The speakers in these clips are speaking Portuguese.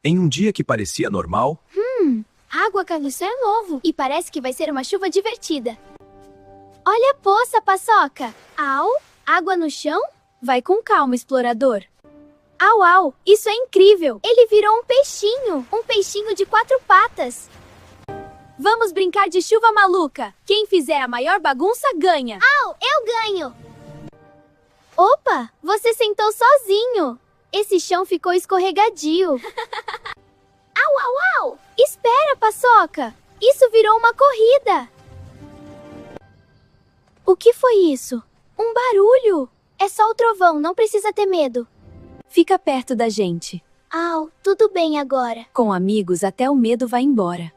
Em um dia que parecia normal, Água caindo, isso é novo. E parece que vai ser uma chuva divertida. Olha a poça, Paçoca. Au, água no chão? Vai com calma, explorador. Au, au, isso é incrível. Ele virou um peixinho de 4 patas. Vamos brincar de chuva maluca. Quem fizer a maior bagunça ganha. Au, eu ganho. Opa, você sentou sozinho. Esse chão ficou escorregadio. Au, au, au. Espera, Paçoca. Isso virou uma corrida. O que foi isso? Um barulho. É só o trovão, não precisa ter medo. Fica perto da gente. Au, tudo bem agora. Com amigos, até o medo vai embora.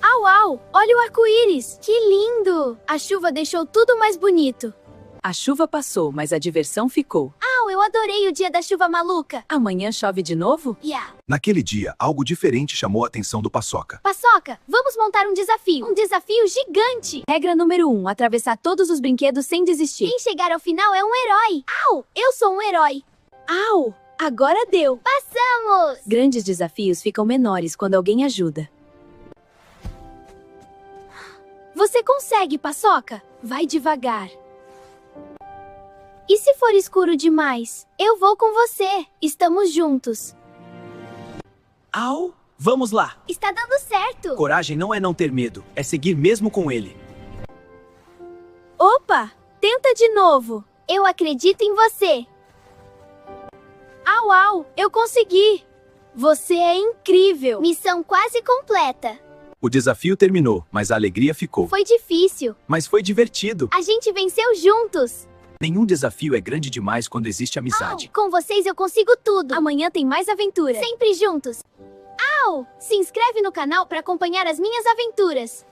Au, au, olha o arco-íris. Que lindo. A chuva deixou tudo mais bonito. A chuva passou, mas a diversão ficou. Au, eu adorei o dia da chuva maluca. Amanhã chove de novo? Yeah. naquele dia, algo diferente chamou a atenção do Paçoca. Paçoca, vamos montar um desafio. Um desafio gigante. Regra número 1, atravessar todos os brinquedos sem desistir. Quem chegar ao final é um herói. Au, eu sou um herói. Au! Agora deu! Passamos. Grandes desafios ficam menores quando alguém ajuda. Você consegue, Paçoca. Vai devagar. E se for escuro demais? Eu vou com você. Estamos juntos. Au! Vamos lá! Está dando certo. Coragem não é não ter medo, é seguir mesmo com ele. Opa, tenta de novo. Eu acredito em você. Au, au, eu consegui. Você é incrível. Missão quase completa. O desafio terminou, mas a alegria ficou. Foi difícil. Mas foi divertido. A gente venceu juntos. Nenhum desafio é grande demais quando existe amizade. Com vocês eu consigo tudo. Amanhã tem mais aventura. Sempre juntos. Au! Se inscreve no canal para acompanhar as minhas aventuras.